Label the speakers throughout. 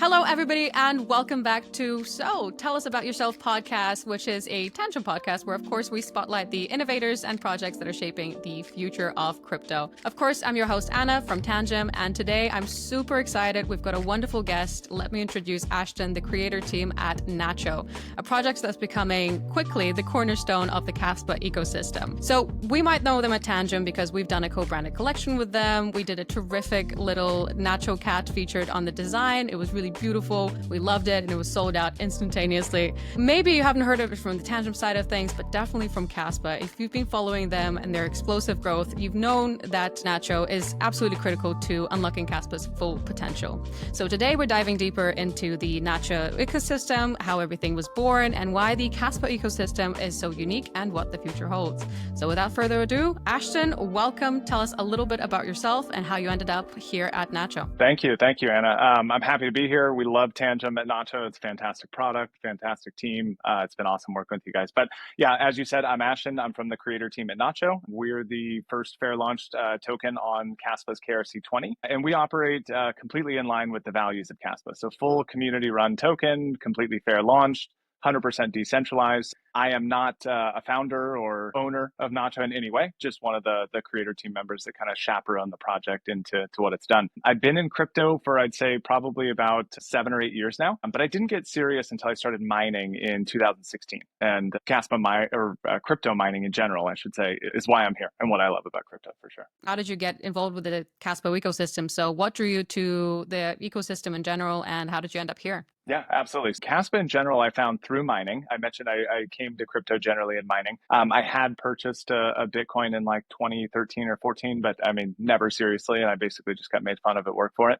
Speaker 1: Hello, everybody, and welcome back to So Tell Us About Yourself podcast, which is a Tangem podcast where, of course, we spotlight the innovators and projects that are shaping the future of crypto. Of course, I'm your host, Anna from Tangem, and today I'm super excited. We've got a wonderful guest. Let me introduce Ashton, the creator team at Nacho, a project that's becoming quickly the cornerstone of the Kaspa ecosystem. So we might know them at Tangem because we've done a co-branded collection with them. We did a terrific little Nacho cat featured on the design. It was really beautiful. We loved it and it was sold out instantaneously. Maybe you haven't heard of it from the Tangem side of things, but definitely from Kaspa. If you've been following them and their explosive growth, you've known that Nacho is absolutely critical to unlocking Kaspa's full potential. So today we're diving deeper into the Nacho ecosystem, how everything was born, and why the Kaspa ecosystem is so unique and what the future holds. So without further ado, Ashton, welcome. Tell us a little bit about yourself and how you ended up here at Nacho.
Speaker 2: Thank you, Anna. I'm happy to be here. We love Tangem at Nacho. It's a fantastic product, fantastic team. It's been awesome working with you guys. But yeah, as you said, I'm Ashton. I'm from the creator team at Nacho. We're the first fair launched token on Kaspa's KRC20, and we operate completely in line with the values of Kaspa. So full community run token, completely fair launched, 100% decentralized. I am not a founder or owner of Nacho in any way, just one of the creator team members that kind of chaperone the project into what it's done. I've been in crypto for, I'd say, probably about 7 or 8 years now, but I didn't get serious until I started mining in 2016. And Kaspa crypto mining in general, I should say, is why I'm here and what I love about crypto for sure.
Speaker 1: How did you get involved with the Kaspa ecosystem? So what drew you to the ecosystem in general, and how did you end up here?
Speaker 2: Yeah, absolutely. Kaspa in general, I found through mining. I mentioned I came to crypto generally in mining. I had purchased a Bitcoin in like 2013 or 14, but I mean, never seriously. And I basically just got made fun of at work for it.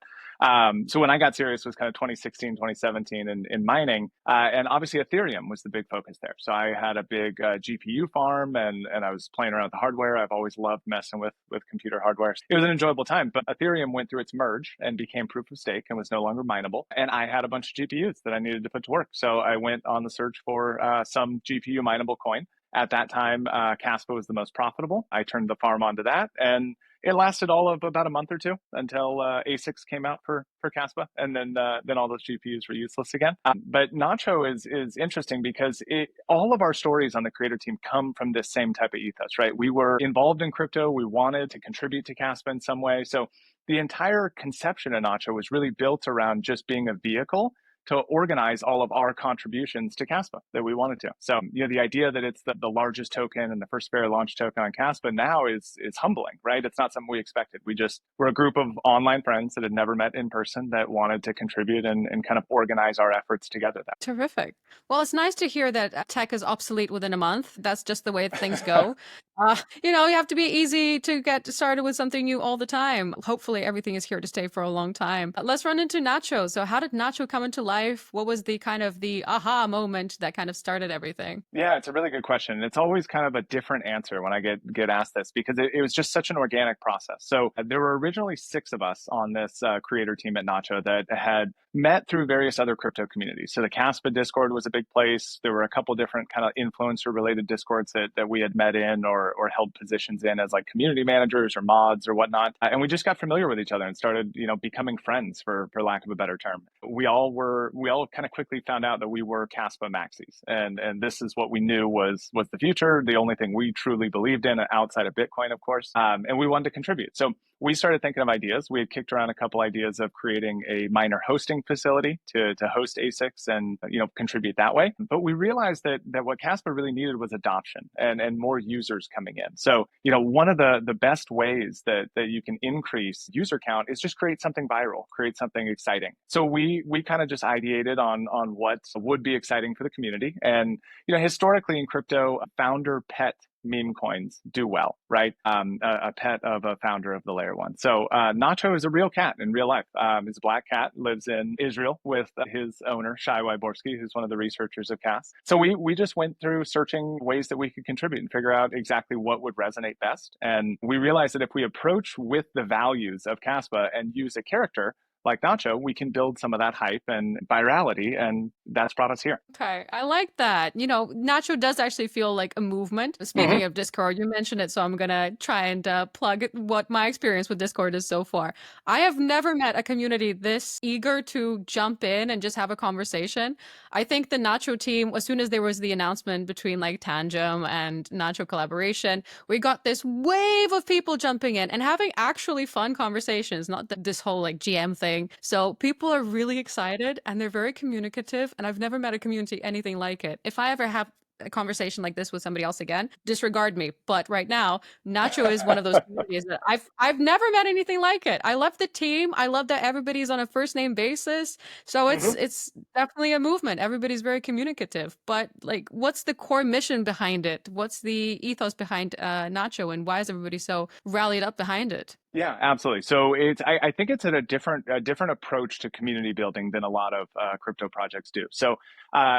Speaker 2: So when I got serious was kind of 2016, 2017 in mining. And obviously Ethereum was the big focus there. So I had a big GPU farm and I was playing around with the hardware. I've always loved messing with computer hardware. It was an enjoyable time, but Ethereum went through its merge and became proof of stake and was no longer mineable. And I had a bunch of GPUs that I needed to put to work. So I went on the search for some GPU mineable coin. At that time, Kaspa was the most profitable. I turned the farm onto that, and it lasted all of about a month or two until ASICs came out for Kaspa, and then all those GPUs were useless again. But Nacho is interesting because all of our stories on the creator team come from this same type of ethos, right? We were involved in crypto. We wanted to contribute to Kaspa in some way. So the entire conception of Nacho was really built around just being a vehicle to organize all of our contributions to Kaspa that we wanted to. So, the idea that it's the largest token and the first fair launch token on Kaspa now is humbling, right? It's not something we expected. We're a group of online friends that had never met in person that wanted to contribute and kind of organize our efforts together.
Speaker 1: Terrific. Well, it's nice to hear that tech is obsolete within a month. That's just the way things go. You have to be easy to get started with something new all the time. Hopefully everything is here to stay for a long time. Let's run into Nacho. So how did Nacho come into life? What was the kind of the aha moment that kind of started everything?
Speaker 2: Yeah, it's a really good question. It's always kind of a different answer when I get asked this because it was just such an organic process. So there were originally 6 of us on this creator team at Nacho that had met through various other crypto communities. So the Kaspa Discord was a big place. There were a couple different kind of influencer related Discords that we had met in or held positions in as like community managers or mods or whatnot. And we just got familiar with each other and started, becoming friends for lack of a better term. We all kind of quickly found out that we were Kaspa maxis. And this is what we knew was the future, the only thing we truly believed in outside of Bitcoin, of course. And we wanted to contribute. So we started thinking of ideas. We had kicked around a couple ideas of creating a miner hosting facility to host ASICs and contribute that way. But we realized that what Kaspa really needed was adoption and more users coming in. So one of the best ways that you can increase user count is just create something viral, create something exciting. So we kind of just ideated on what would be exciting for the community. And historically in crypto, founder pet meme coins do well, right? A pet of a founder of the layer one. So Nacho is a real cat in real life. His black cat lives in Israel with his owner, Shai Wyborski, who's one of the researchers of Kas. So we just went through searching ways that we could contribute and figure out exactly what would resonate best. And we realized that if we approach with the values of Kaspa and use a character like Nacho, we can build some of that hype and virality, and that's brought us here.
Speaker 1: Okay, I like that. Nacho does actually feel like a movement. Speaking of Discord, you mentioned it, so I'm gonna try and plug what my experience with Discord is so far. I have never met a community this eager to jump in and just have a conversation. I think the Nacho team, as soon as there was the announcement between like Tangem and Nacho collaboration, we got this wave of people jumping in and having actually fun conversations, not this whole like GM thing. So people are really excited and they're very communicative, and I've never met a community anything like it. If I ever have a conversation like this with somebody else again, disregard me. But right now, Nacho is one of those communities that I've never met anything like it. I love the team. I love that everybody's on a first name basis. So it's definitely a movement. Everybody's very communicative. But like, what's the core mission behind it? What's the ethos behind Nacho, and why is everybody so rallied up behind it?
Speaker 2: Yeah, absolutely. So I think it's a different approach to community building than a lot of crypto projects do. So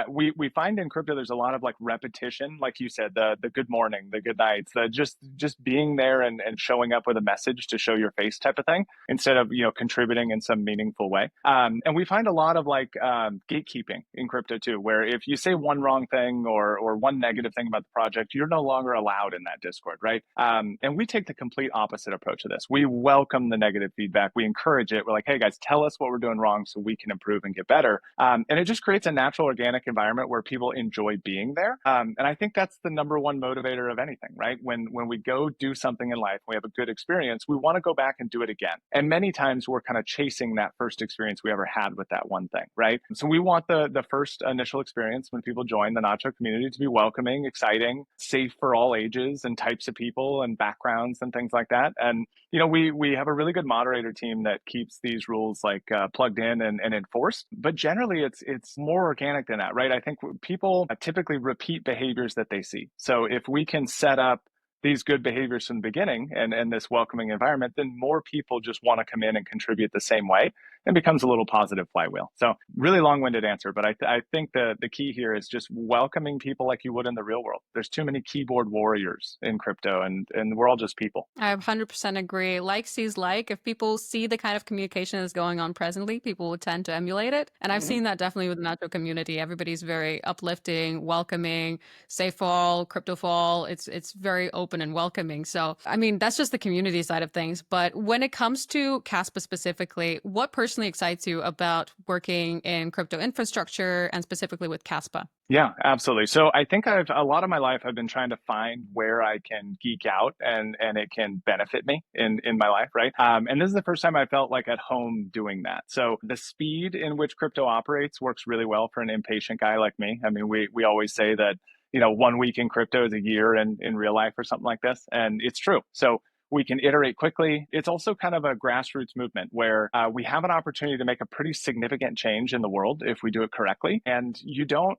Speaker 2: we find in crypto there's a lot of like repetition, like you said, the good morning, the good nights, the just being there and showing up with a message to show your face type of thing, instead of contributing in some meaningful way. And we find a lot of like gatekeeping in crypto too, where if you say one wrong thing or one negative thing about the project, you're no longer allowed in that Discord, right? And we take the complete opposite approach to this. We welcome the negative feedback. We encourage it. We're like, hey guys, tell us what we're doing wrong so we can improve and get better. And it just creates a natural, organic environment where people enjoy being there. And I think that's the number one motivator of anything, right? When we go do something in life, we have a good experience, we want to go back and do it again. And many times we're kind of chasing that first experience we ever had with that one thing, right? So we want the first initial experience when people join the Nacho community to be welcoming, exciting, safe for all ages and types of people and backgrounds and things like that. And we have a really good moderator team that keeps these rules like plugged in and enforced. But generally, it's more organic than that, right? I think people typically repeat behaviors that they see. So if we can set up these good behaviors from the beginning and this welcoming environment, then more people just want to come in and contribute the same way, and becomes a little positive flywheel. So really long-winded answer, but I think the key here is just welcoming people like you would in the real world. There's too many keyboard warriors in crypto, and we're all just people.
Speaker 1: I 100% agree. Like sees like. If people see the kind of communication that's going on presently, people will tend to emulate it. And I've seen that definitely with the Nacho community. Everybody's very uplifting, welcoming, safe for all, crypto for all. It's very open and welcoming. So, I mean, that's just the community side of things. But when it comes to Kaspa specifically, what personally excites you about working in crypto infrastructure and specifically with Kaspa?
Speaker 2: Yeah, absolutely. So I think a lot of my life I've been trying to find where I can geek out and it can benefit me in my life, right? And this is the first time I felt like at home doing that. So the speed in which crypto operates works really well for an impatient guy like me. I mean, we always say that 1 week in crypto is a year in real life or something like this, and it's true. So we can iterate quickly. It's also kind of a grassroots movement where we have an opportunity to make a pretty significant change in the world if we do it correctly. And you don't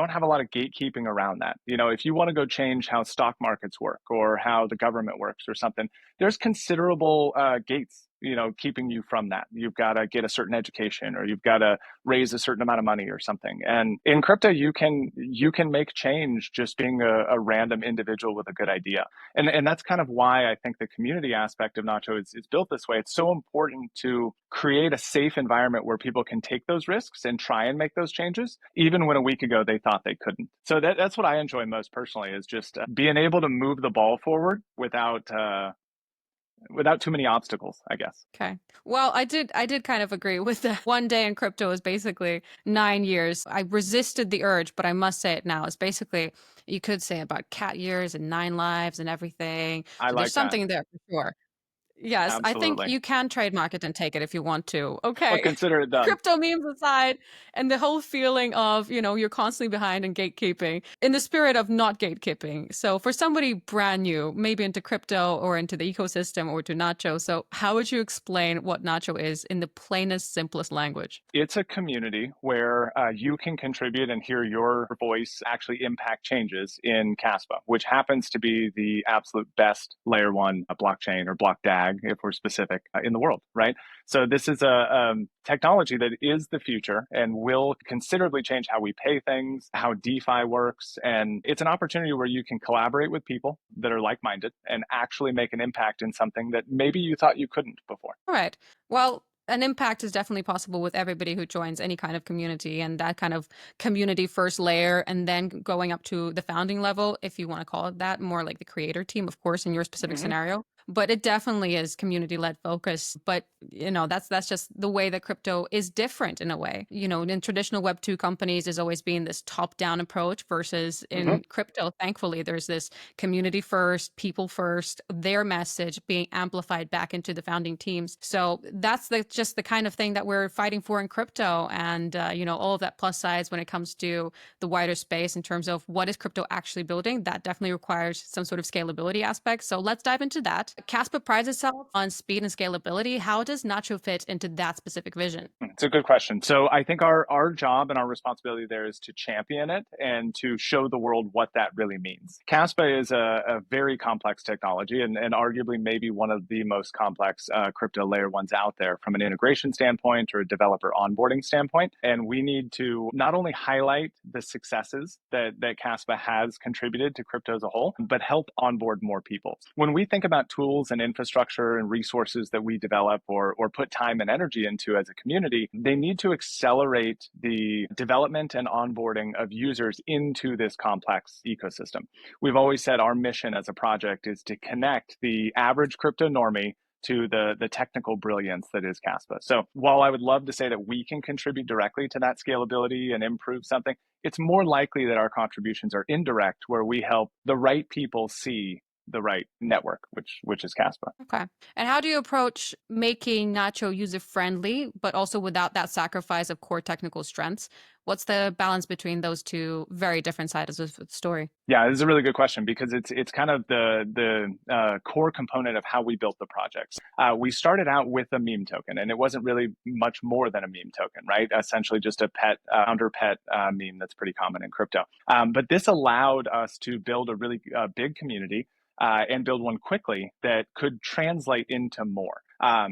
Speaker 2: have a lot of gatekeeping around that. If you want to go change how stock markets work or how the government works or something, there's considerable gates, keeping you from that. You've got to get a certain education, or you've got to raise a certain amount of money or something. And in crypto, you can make change just being a random individual with a good idea. And that's kind of why I think the community aspect of Nacho is built this way. It's so important to create a safe environment where people can take those risks and try and make those changes, even when a week ago they thought they couldn't. So that's what I enjoy most personally, is just being able to move the ball forward without too many obstacles, I guess.
Speaker 1: Okay. Well, I did kind of agree with that. 1 day in crypto is basically 9 years. I resisted the urge, but I must say it now. It's basically, you could say about cat years and 9 lives and everything.
Speaker 2: I
Speaker 1: So there's
Speaker 2: like that.
Speaker 1: something there for sure. Yes, I think
Speaker 2: Absolutely.
Speaker 1: you can trademark it and take it if you want to.
Speaker 2: Well,
Speaker 1: Okay.
Speaker 2: consider it done.
Speaker 1: Crypto memes aside, and the whole feeling of, you're constantly behind and gatekeeping in the spirit of not gatekeeping. So for somebody brand new, maybe into crypto or into the ecosystem or to Nacho, so how would you explain what Nacho is in the plainest, simplest language?
Speaker 2: It's a community where you can contribute and hear your voice actually impact changes in Kaspa, which happens to be the absolute best layer one blockchain, or block DAG, if we're specific, in the world, right? So this is a technology that is the future and will considerably change how we pay things, how DeFi works. And it's an opportunity where you can collaborate with people that are like-minded and actually make an impact in something that maybe you thought you couldn't before.
Speaker 1: All right. Well, an impact is definitely possible with everybody who joins any kind of community, and that kind of community first layer, and then going up to the founding level, if you want to call it that, more like the creator team, of course, in your specific scenario. But it definitely is community-led focus. But that's just the way that crypto is different in a way. In traditional Web2 companies, there's always been this top-down approach versus in crypto, thankfully, there's this community first, people first, their message being amplified back into the founding teams. So that's just the kind of thing that we're fighting for in crypto, and all of that plus sides when it comes to the wider space in terms of what is crypto actually building. That definitely requires some sort of scalability aspect. So let's dive into that. Kaspa prides itself on speed and scalability. How does Nacho fit into that specific vision?
Speaker 2: It's a good question. So I think our job and our responsibility there is to champion it and to show the world what that really means. Kaspa is a very complex technology, and arguably maybe one of the most complex crypto layer ones out there from an integration standpoint or a developer onboarding standpoint. And we need to not only highlight the successes that Kaspa has contributed to crypto as a whole, but help onboard more people. When we think about tools and infrastructure and resources that we develop or put time and energy into as a community, they need to accelerate the development and onboarding of users into this complex ecosystem. We've always said our mission as a project is to connect the average crypto normie to the technical brilliance that is Kaspa. So while I would love to say that we can contribute directly to that scalability and improve something, it's more likely that our contributions are indirect, where we help the right people see the right network, which is Kaspa.
Speaker 1: Okay. And how do you approach making Nacho user-friendly, but also without that sacrifice of core technical strengths? What's the balance between those two very different sides of the story?
Speaker 2: Yeah, this is a really good question, because it's kind of the core component of how we built the projects. We started out with a meme token, and it wasn't really much more than a meme token, right? Essentially just a pet, under pet meme that's pretty common in crypto. But this allowed us to build a really big community and build one quickly that could translate into more.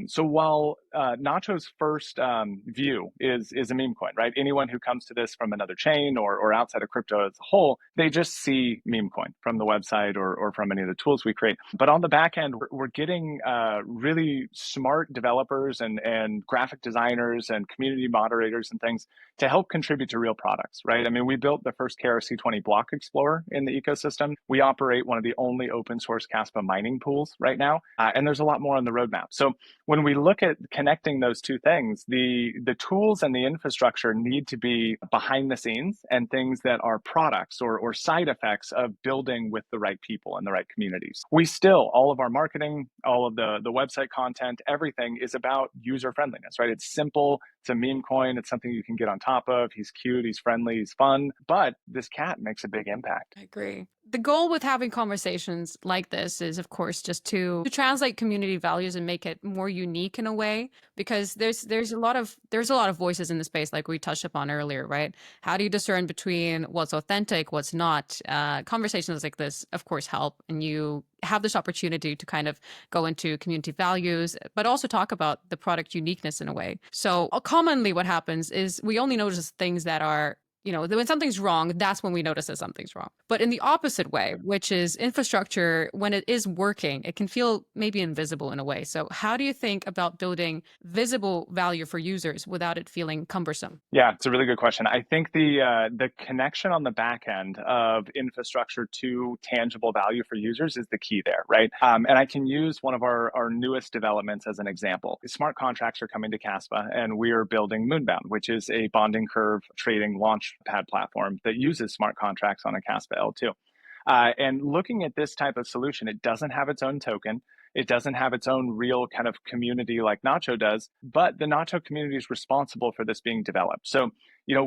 Speaker 2: So while Nacho's first view is a meme coin, right? Anyone who comes to this from another chain or outside of crypto as a whole, they just see meme coin from the website or from any of the tools we create. But on the back end, we're getting really smart developers and graphic designers and community moderators and things to help contribute to real products, right? I mean, we built the first KRC20 block explorer in the ecosystem. We operate one of the only open source Kaspa mining pools right now, and there's a lot more on the roadmap. So when we look at connecting those two things, the tools and the infrastructure need to be behind the scenes and things that are products or side effects of building with the right people and the right communities. We still, all of our marketing, all of the website content, everything is about user friendliness, right? It's simple. It's a meme coin. It's something you can get on top of. He's cute. He's friendly. He's fun. But this cat makes a big impact.
Speaker 1: I agree. The goal with having conversations like this is, of course, just to translate community values and make it more unique in a way, because there's a lot of voices in the space, like we touched upon earlier, right? How do you discern between what's authentic, what's not? Conversations like this, of course, help, and you have this opportunity to kind of go into community values, but also talk about the product uniqueness in a way. So commonly what happens is we only notice things that are, when something's wrong, that's when we notice that something's wrong. But in the opposite way, which is infrastructure, when it is working, it can feel maybe invisible in a way. So how do you think about building visible value for users without it feeling cumbersome?
Speaker 2: Yeah, it's a really good question. I think the connection on the back end of infrastructure to tangible value for users is the key there, right? And I can use one of our newest developments as an example. Smart contracts are coming to Kaspa, and we are building Moonbound, which is a bonding curve trading launch pad platform that uses smart contracts on a Kaspa L2. And looking at this type of solution, it doesn't have its own token. It doesn't have its own real kind of community like Nacho does, but the Nacho community is responsible for this being developed. So,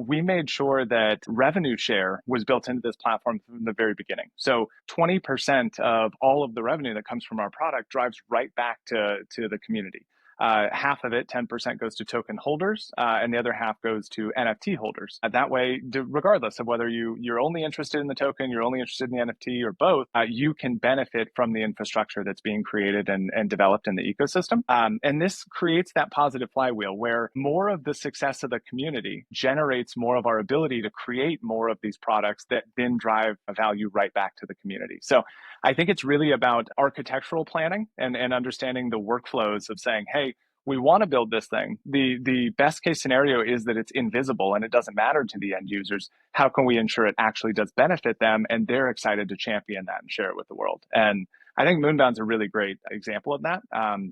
Speaker 2: we made sure that revenue share was built into this platform from the very beginning. So 20% of all of the revenue that comes from our product drives right back to the community. Half of it, 10%, goes to token holders, and the other half goes to NFT holders. That way, regardless of whether you're only interested in the token, you're only interested in the NFT, or both, you can benefit from the infrastructure that's being created and developed in the ecosystem. And this creates that positive flywheel where more of the success of the community generates more of our ability to create more of these products that then drive a value right back to the community. So I think it's really about architectural planning and understanding the workflows of saying, hey, we want to build this thing. The best case scenario is that it's invisible and it doesn't matter to the end users. How can we ensure it actually does benefit them and they're excited to champion that and share it with the world? And I think Moonbound's a really great example of that.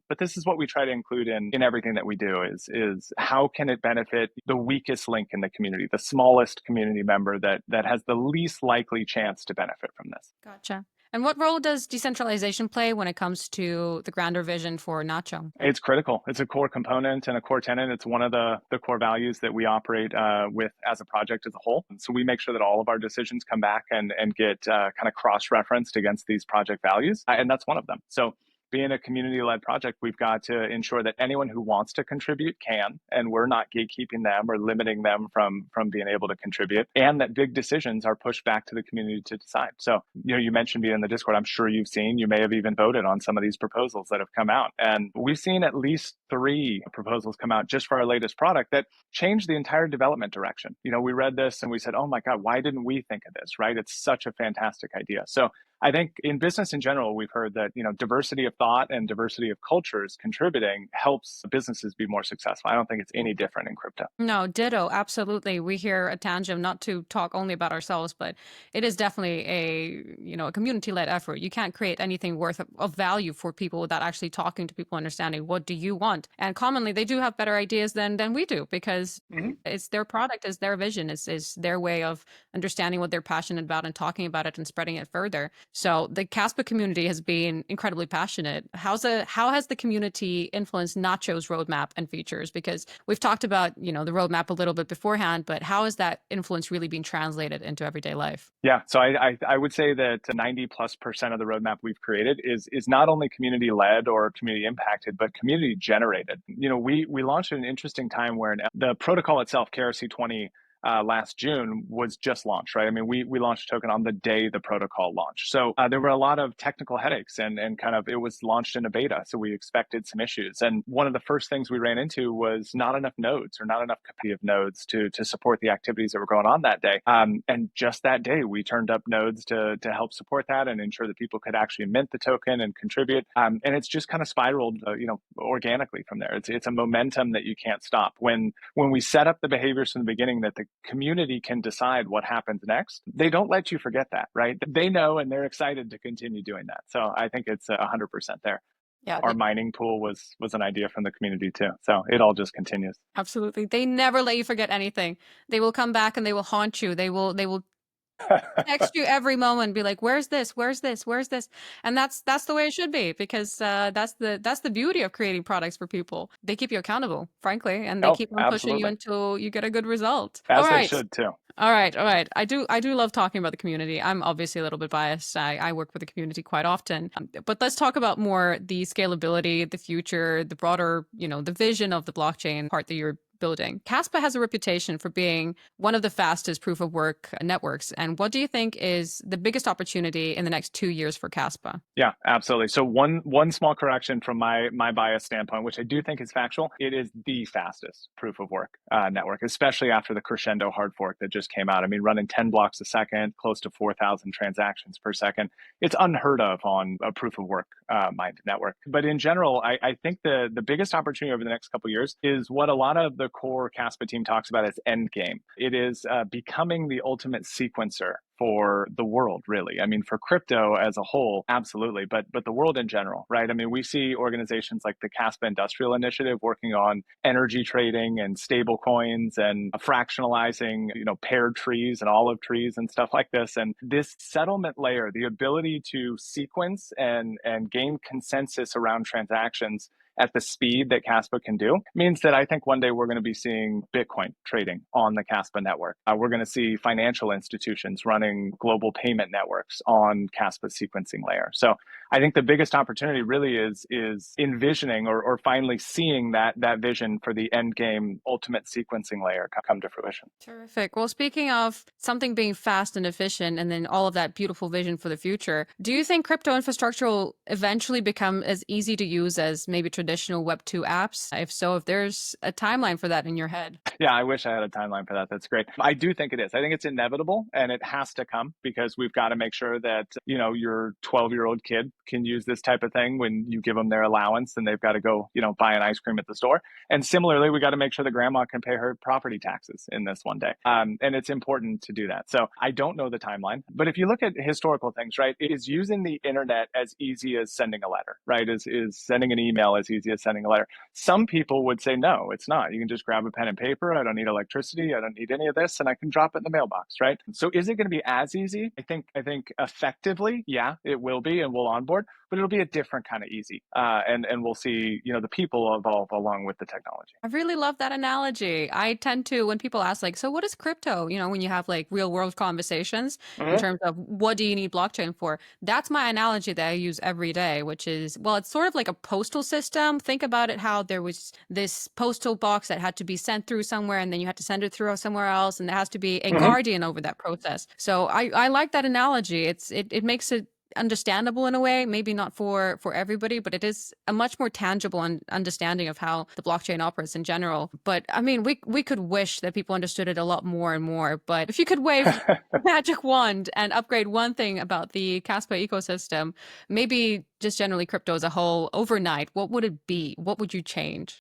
Speaker 2: But this is what we try to include in everything that we do is how can it benefit the weakest link in the community, the smallest community member that has the least likely chance to benefit from this.
Speaker 1: Gotcha. And what role does decentralization play when it comes to the grander vision for Nacho?
Speaker 2: It's critical. It's a core component and a core tenet. It's one of the core values that we operate with as a project as a whole. And so we make sure that all of our decisions come back and get kind of cross-referenced against these project values. And that's one of them. So being a community-led project, we've got to ensure that anyone who wants to contribute can, and we're not gatekeeping them or limiting them from being able to contribute, and that big decisions are pushed back to the community to decide. So, you mentioned being in the Discord. I'm sure you've seen, you may have even voted on some of these proposals that have come out. And we've seen at least 3 proposals come out just for our latest product that changed the entire development direction. We read this and we said, oh my God, why didn't we think of this, right? It's such a fantastic idea. So I think in business in general, we've heard that, diversity of thought and diversity of cultures contributing helps businesses be more successful. I don't think it's any different in crypto.
Speaker 1: No, ditto. Absolutely. We here at Tangem, not to talk only about ourselves, but it is definitely a community-led effort. You can't create anything worth of value for people without actually talking to people, understanding what do you want. And commonly they do have better ideas than we do because it's their product, it's their vision, is their way of understanding what they're passionate about and talking about it and spreading it further. So the Kaspa community has been incredibly passionate. How has the community influenced Nacho's roadmap and features? Because we've talked about, the roadmap a little bit beforehand, but how has that influence really been translated into everyday life?
Speaker 2: Yeah, so I would say that 90+% of the roadmap we've created is not only community led or community impacted, but community generated. We launched at an interesting time where the protocol itself, KRC20, last June was just launched, right? I mean, we launched a token on the day the protocol launched. So there were a lot of technical headaches and kind of it was launched in a beta. So we expected some issues. And one of the first things we ran into was not enough nodes or not enough capacity of nodes to support the activities that were going on that day. And just that day, we turned up nodes to help support that and ensure that people could actually mint the token and contribute. And it's just kind of spiraled, organically from there. It's a momentum that you can't stop. When we set up the behaviors from the beginning that the community can decide what happens next, they don't let you forget that, right? They know and they're excited to continue doing that. So I think it's 100% there. Yeah, our mining pool was an idea from the community too. So it all just continues.
Speaker 1: Absolutely. They never let you forget anything. They will come back and they will haunt you. They will text you every moment, be like, where's this? Where's this? Where's this? And that's the way it should be, because that's the beauty of creating products for people. They keep you accountable, frankly, and they keep on pushing you until you get a good result.
Speaker 2: As they should too.
Speaker 1: All right. I do love talking about the community. I'm obviously a little bit biased. I work with the community quite often. But let's talk about more the scalability, the future, the broader, the vision of the blockchain part that you're building. Kaspa has a reputation for being one of the fastest proof of work networks. And what do you think is the biggest opportunity in the next 2 years for Kaspa?
Speaker 2: Yeah, absolutely. So one small correction from my bias standpoint, which I do think is factual, it is the fastest proof of work network, especially after the Crescendo hard fork that just came out. I mean, running 10 blocks a second, close to 4,000 transactions per second. It's unheard of on a proof of work minded network. But in general, I think the biggest opportunity over the next couple of years is what a lot of the core Kaspa team talks about as endgame. It is becoming the ultimate sequencer for the world, really. I mean, for crypto as a whole, absolutely, but the world in general, right? I mean, we see organizations like the Kaspa Industrial Initiative working on energy trading and stable coins and fractionalizing, paired trees and olive trees and stuff like this. And this settlement layer, the ability to sequence and gain consensus around transactions at the speed that Kaspa can do means that I think one day we're going to be seeing Bitcoin trading on the Kaspa network. We're going to see financial institutions running global payment networks on Kaspa sequencing layer. So I think the biggest opportunity really is envisioning or finally seeing that vision for the end game ultimate sequencing layer come to fruition.
Speaker 1: Terrific. Well, speaking of something being fast and efficient and then all of that beautiful vision for the future, do you think crypto infrastructure will eventually become as easy to use as maybe traditional additional Web2 apps? If so, if there's a timeline for that in your head.
Speaker 2: Yeah, I wish I had a timeline for that. That's great. I do think it is. I think it's inevitable and it has to come because we've got to make sure that, your 12-year-old kid can use this type of thing when you give them their allowance and they've got to go, buy an ice cream at the store. And similarly, we got to make sure that grandma can pay her property taxes in this one day. And it's important to do that. So I don't know the timeline, but if you look at historical things, right, is using the internet as easy as sending a letter, right? Is sending an email as easy as sending a letter? Some people would say, no, it's not. You can just grab a pen and paper. I don't need electricity. I don't need any of this. And I can drop it in the mailbox, right? So is it going to be as easy? I think effectively, yeah, it will be, and we'll onboard, but it'll be a different kind of easy. And we'll see, the people evolve along with the technology.
Speaker 1: I really love that analogy. I tend to, when people ask like, so what is crypto? When you have like real world conversations in terms of what do you need blockchain for? That's my analogy that I use every day, which is, well, it's sort of like a postal system. Think about it, how there was this postal box that had to be sent through somewhere and then you had to send it through somewhere else. And there has to be a guardian over that process. So I like that analogy. It makes it understandable in a way, maybe not for everybody, but it is a much more tangible understanding of how the blockchain operates in general. But I mean, we could wish that people understood it a lot more and more. But if you could wave a magic wand and upgrade one thing about the Kaspa ecosystem, maybe just generally crypto as a whole overnight, what would it be? What would you change?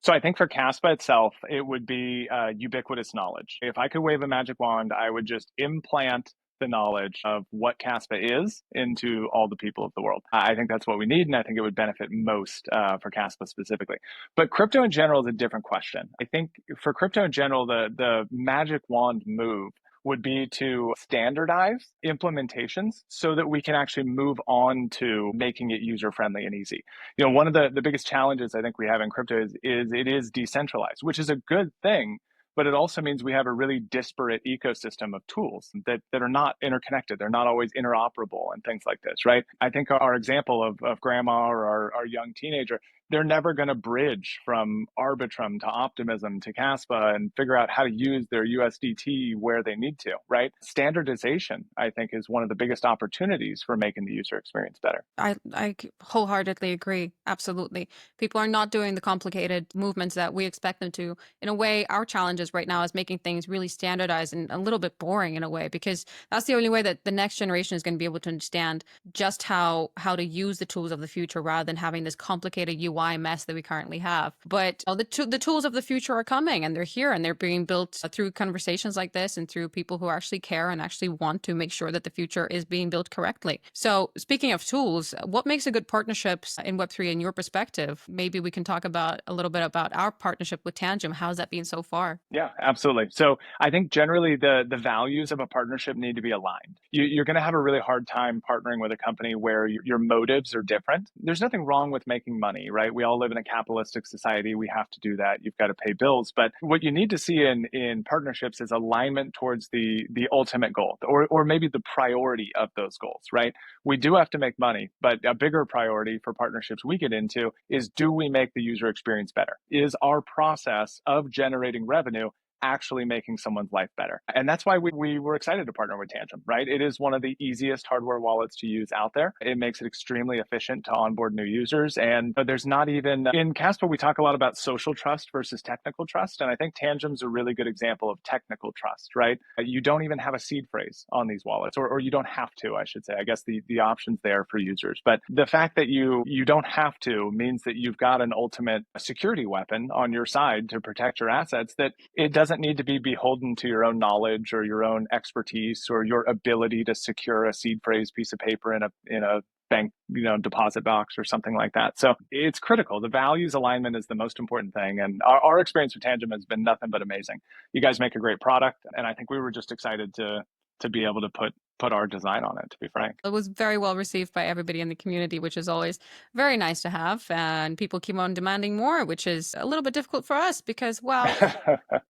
Speaker 2: So I think for Kaspa itself, it would be ubiquitous knowledge. If I could wave a magic wand, I would just implant the knowledge of what Kaspa is into all the people of the world. I think that's what we need, and I think it would benefit most for Kaspa specifically. But crypto in general is a different question. I think for crypto in general, the magic wand move would be to standardize implementations so that we can actually move on to making it user-friendly and easy. One of the biggest challenges I think we have in crypto is it is decentralized, which is a good thing, but it also means we have a really disparate ecosystem of tools that are not interconnected. They're not always interoperable and things like this, right? I think our example of grandma or our young teenager, they're never going to bridge from Arbitrum to Optimism to Kaspa and figure out how to use their USDT where they need to, right? Standardization, I think, is one of the biggest opportunities for making the user experience better.
Speaker 1: I wholeheartedly agree. Absolutely. People are not doing the complicated movements that we expect them to. In a way, our challenges right now is making things really standardized and a little bit boring in a way, because that's the only way that the next generation is going to be able to understand just how to use the tools of the future rather than having this complicated UI mess that we currently have. But the tools of the future are coming, and they're here, and they're being built through conversations like this and through people who actually care and actually want to make sure that the future is being built correctly. So speaking of tools, what makes a good partnership in Web3 in your perspective? Maybe we can talk about a little bit about our partnership with Tangem. How's that been so far?
Speaker 2: Yeah, absolutely. So I think generally the values of a partnership need to be aligned. You're going to have a really hard time partnering with a company where your motives are different. There's nothing wrong with making money, right? We all live in a capitalistic society. We have to do that. You've got to pay bills. But what you need to see in partnerships is alignment towards the ultimate goal, or maybe the priority of those goals, right? We do have to make money, but a bigger priority for partnerships we get into is, do we make the user experience better? Is our process of generating revenue actually making someone's life better? And that's why we were excited to partner with Tangem, right? It is one of the easiest hardware wallets to use out there. It makes it extremely efficient to onboard new users. And there's not even, in Kaspa, we talk a lot about social trust versus technical trust. And I think Tangem's a really good example of technical trust, right? You don't even have a seed phrase on these wallets, or you don't have to, I should say. I guess the option's there for users. But the fact that you don't have to means that you've got an ultimate security weapon on your side to protect your assets, that it doesn't need to be beholden to your own knowledge or your own expertise or your ability to secure a seed phrase piece of paper in a bank, deposit box or something like that. So it's critical. The values alignment is the most important thing. And our experience with Tangem has been nothing but amazing. You guys make a great product. And I think we were just excited to be able to put our design on it, to be frank.
Speaker 1: It was very well received by everybody in the community, which is always very nice to have. And people keep on demanding more, which is a little bit difficult for us because, well,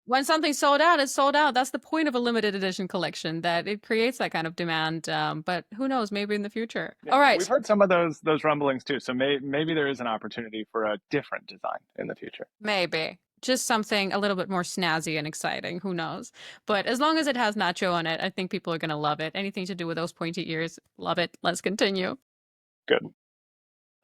Speaker 1: when something's sold out, it's sold out. That's the point of a limited edition collection, that it creates that kind of demand. But who knows, maybe in the future.
Speaker 2: Yeah, all right. We've heard some of those rumblings too. So maybe there is an opportunity for a different design in the future.
Speaker 1: Maybe. Just something a little bit more snazzy and exciting. Who knows? But as long as it has Nacho on it, I think people are going to love it. Anything to do with those pointy ears, love it. Let's continue.
Speaker 2: Good.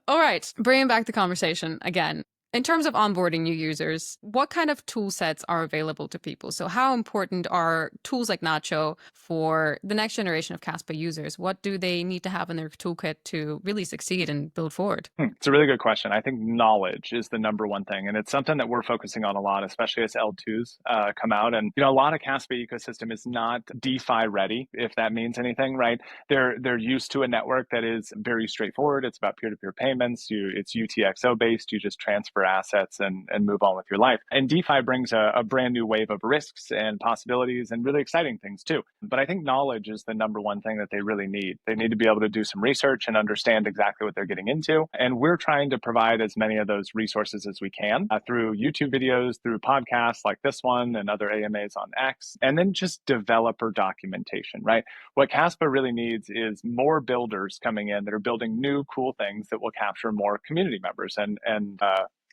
Speaker 1: All right, bringing back the conversation again. In terms of onboarding new users, what kind of tool sets are available to people? So how important are tools like Nacho for the next generation of Kaspa users? What do they need to have in their toolkit to really succeed and build forward?
Speaker 2: It's a really good question. I think knowledge is the number one thing, and it's something that we're focusing on a lot, especially as L2s come out. And a lot of Kaspa ecosystem is not DeFi ready, if that means anything, right? They're used to a network that is very straightforward. It's about peer-to-peer payments. It's UTXO based. You just transfer assets and move on with your life. And DeFi brings a brand new wave of risks and possibilities and really exciting things too. But I think knowledge is the number one thing that they really need. They need to be able to do some research and understand exactly what they're getting into. And we're trying to provide as many of those resources as we can through YouTube videos, through podcasts like this one and other AMAs on X, and then just developer documentation, right? What Kaspa really needs is more builders coming in that are building new cool things that will capture more community members and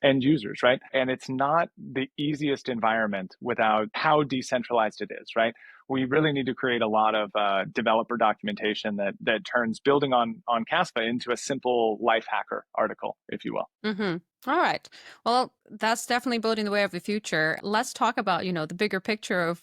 Speaker 2: end users, right? And it's not the easiest environment without how decentralized it is, right? We really need to create a lot of developer documentation that turns building on Kaspa into a simple life hacker article, if you will.
Speaker 1: Mm-hmm. All right. Well, that's definitely building the way of the future. Let's talk about, the bigger picture of,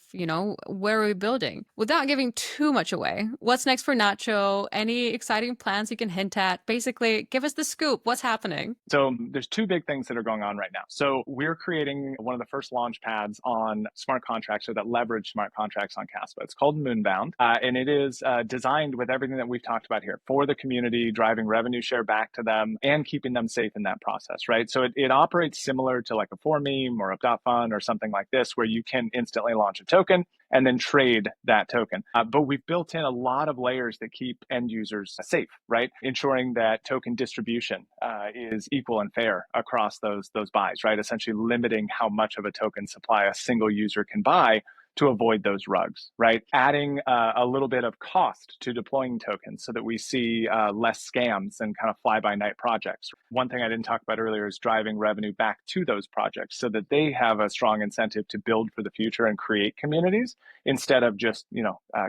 Speaker 1: where are we building? Without giving too much away, what's next for Nacho? Any exciting plans you can hint at? Basically, give us the scoop. What's happening?
Speaker 2: So there's two big things that are going on right now. So we're creating one of the first launch pads on smart contracts, or that leverage smart contracts on Kaspa. It's called Moonbound, and it is designed with everything that we've talked about here for the community, driving revenue share back to them and keeping them safe in that process, right? So it operates similar to like a 4Meme or a .fun or something like this, where you can instantly launch a token and then trade that token. But we've built in a lot of layers that keep end users safe, right? Ensuring that token distribution is equal and fair across those buys, right? Essentially limiting how much of a token supply a single user can buy to avoid those rugs, right? Adding a little bit of cost to deploying tokens so that we see less scams and kind of fly-by-night projects. One thing I didn't talk about earlier is driving revenue back to those projects so that they have a strong incentive to build for the future and create communities instead of just,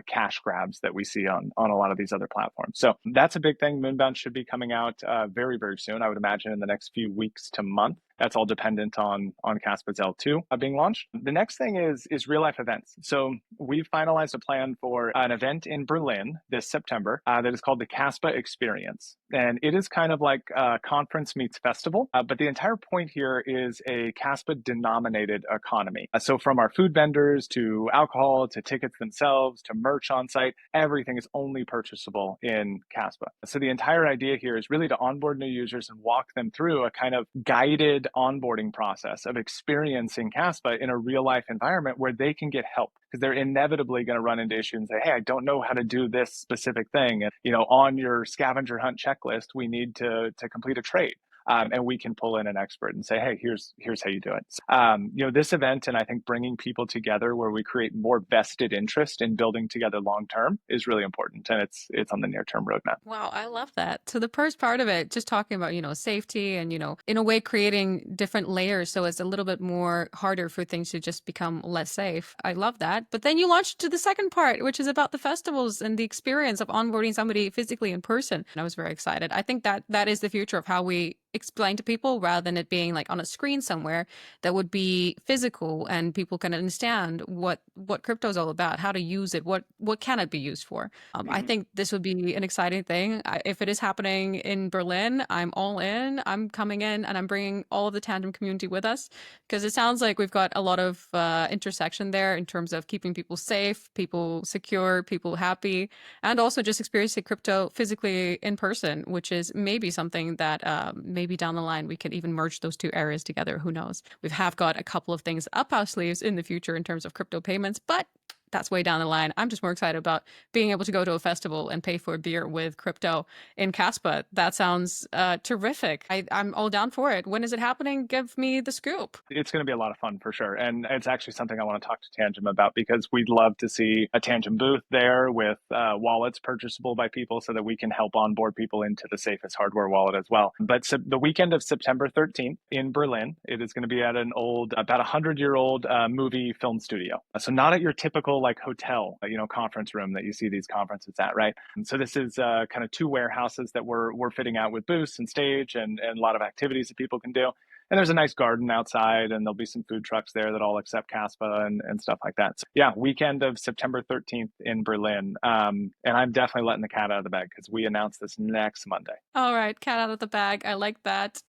Speaker 2: cash grabs that we see on a lot of these other platforms. So that's a big thing. Moonbound should be coming out very, very soon. I would imagine in the next few weeks to month. That's all dependent on Kaspa's L2 being launched. The next thing is real life events. So we've finalized a plan for an event in Berlin this September that is called the Kaspa Experience. And it is kind of like a conference meets festival, but the entire point here is a Kaspa denominated economy. So from our food vendors to alcohol to tickets themselves to merch on site, everything is only purchasable in Kaspa. So the entire idea here is really to onboard new users and walk them through a kind of guided onboarding process of experiencing Kaspa in a real life environment where they can get help, because they're inevitably going to run into issues and say, hey, I don't know how to do this specific thing. And, on your scavenger hunt checklist, we need to complete a trade. And we can pull in an expert and say, hey, here's how you do it. This event, and I think bringing people together where we create more vested interest in building together long term is really important, and it's on the near term roadmap.
Speaker 1: Wow, I love that. So the first part of it, just talking about, safety and, in a way creating different layers so it's a little bit more harder for things to just become less safe. I love that. But then you launched to the second part, which is about the festivals and the experience of onboarding somebody physically in person. And I was very excited. I think that is the future of how we explain to people, rather than it being like on a screen somewhere. That would be physical and people can understand what crypto is all about, how to use it, what can it be used for. I think this would be an exciting thing. If it is happening in Berlin, I'm all in. I'm coming in and I'm bringing all of the Tangem community with us, because it sounds like we've got a lot of intersection there in terms of keeping people safe, people secure, people happy, and also just experiencing crypto physically in person, which is maybe something that maybe down the line we could even merge those two areas together. Who knows? We have got a couple of things up our sleeves in the future in terms of crypto payments, but that's way down the line. I'm just more excited about being able to go to a festival and pay for a beer with crypto in Kaspa. That sounds terrific. I'm all down for it. When is it happening? Give me the scoop.
Speaker 2: It's going to be a lot of fun for sure. And it's actually something I want to talk to Tangem about, because we'd love to see a Tangem booth there with wallets purchasable by people so that we can help onboard people into the safest hardware wallet as well. But the weekend of September 13th in Berlin, it is going to be at an about 100-year-old movie film studio. So not at your typical typical like hotel, conference room that you see these conferences at, right? And so this is kind of 2 warehouses that we're fitting out with booths and stage and a lot of activities that people can do. And there's a nice garden outside, and there'll be some food trucks there that all accept Kaspa and stuff like that. So yeah, weekend of September 13th in Berlin. And I'm definitely letting the cat out of the bag because we announce this next Monday.
Speaker 1: All right, cat out of the bag. I like that.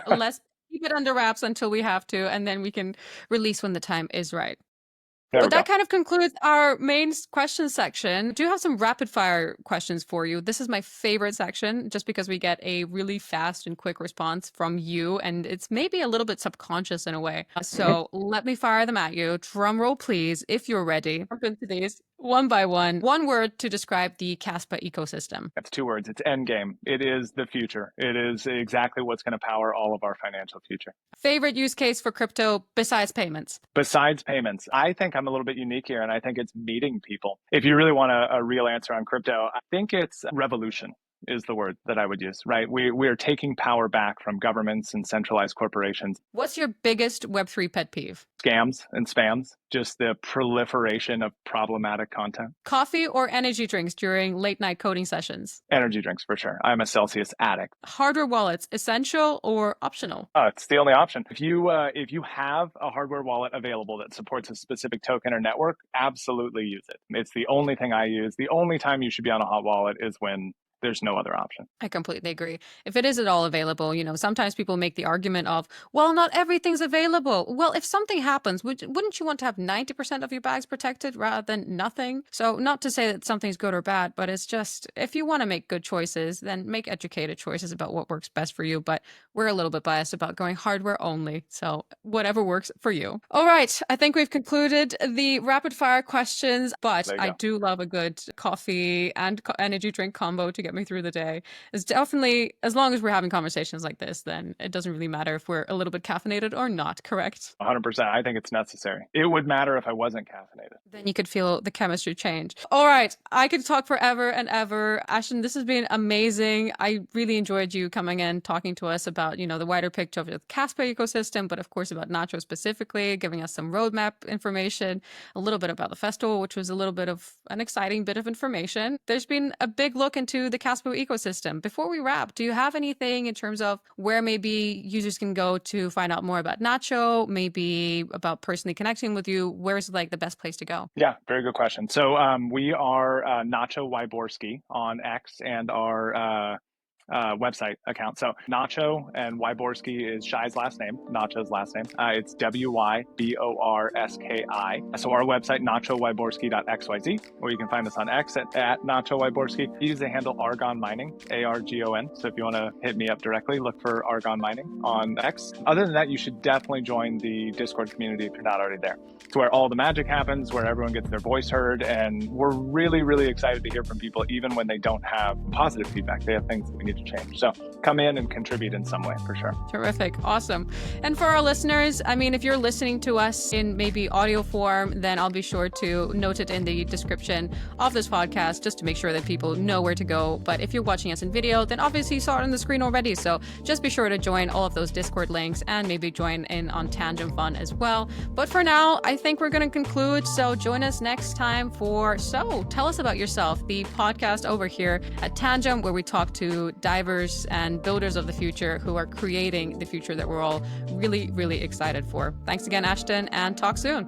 Speaker 1: Let's keep it under wraps until we have to, and then we can release when the time is right. But that kind of concludes our main question section. I do have some rapid fire questions for you. This is my favorite section just because we get a really fast and quick response from you, and it's maybe a little bit subconscious in a way. So let me fire them at you. Drum roll, please, if you're ready. Jump into these one by one. One word to describe the Kaspa ecosystem.
Speaker 2: That's 2 words. It's endgame. It is the future. It is exactly what's going to power all of our financial future.
Speaker 1: Favorite use case for crypto besides payments?
Speaker 2: Besides payments, I think I'm a little bit unique here, and I think it's meeting people. If you really want a real answer on crypto, I think it's revolution is the word that I would use, right? We are taking power back from governments and centralized corporations.
Speaker 1: What's your biggest Web3 pet peeve?
Speaker 2: Scams and spams, just the proliferation of problematic content.
Speaker 1: Coffee or energy drinks during late night coding sessions?
Speaker 2: Energy drinks for sure. I'm a Celsius addict.
Speaker 1: Hardware wallets, essential or optional?
Speaker 2: It's the only option. If you have a hardware wallet available that supports a specific token or network, absolutely use it. It's the only thing I use. The only time you should be on a hot wallet is when there's no other option.
Speaker 1: I completely agree. If it is at all available, sometimes people make the argument of, well, not everything's available. Well, if something happens, wouldn't you want to have 90% of your bags protected rather than nothing? So not to say that something's good or bad, but it's just, if you want to make good choices, then make educated choices about what works best for you. But we're a little bit biased about going hardware only. So whatever works for you. All right. I think we've concluded the rapid fire questions, but I do love a good coffee and energy drink combo to get me through the day. It's definitely, as long as we're having conversations like this, then it doesn't really matter if we're a little bit caffeinated or not, correct?
Speaker 2: 100%. I think it's necessary. It would matter if I wasn't caffeinated.
Speaker 1: Then you could feel the chemistry change. All right. I could talk forever and ever. Ashton, this has been amazing. I really enjoyed you coming in, talking to us about, the wider picture of the Kaspa ecosystem, but of course about Nacho specifically, giving us some roadmap information, a little bit about the festival, which was a little bit of an exciting bit of information. There's been a big look into the Kaspa ecosystem. Before we wrap, do you have anything in terms of where maybe users can go to find out more about Nacho, maybe about personally connecting with you? Where's the best place to go?
Speaker 2: Yeah, very good question. So we are Nacho Wyborski on X and our website account. So Nacho and Wyborski is Shai's last name, Nacho's last name. It's Wyborski. So our website, nachowyborski.xyz, or you can find us on X at Nacho Wyborski. Use the handle Argon Mining, ARGON. So if you want to hit me up directly, look for Argon Mining on X. Other than that, you should definitely join the Discord community if you're not already there. It's where all the magic happens, where everyone gets their voice heard. And we're really, really excited to hear from people, even when they don't have positive feedback. They have things that we need to change. So come in and contribute in some way for sure.
Speaker 1: Terrific. Awesome. And for our listeners, if you're listening to us in maybe audio form, then I'll be sure to note it in the description of this podcast just to make sure that people know where to go. But if you're watching us in video, then obviously you saw it on the screen already. So just be sure to join all of those Discord links and maybe join in on Tangem Fun as well. But for now, I think we're going to conclude. So join us next time for So Tell Us About Yourself, the podcast over here at Tangem, where we talk to divers and builders of the future who are creating the future that we're all really, really excited for. Thanks again, Ashton, and talk soon.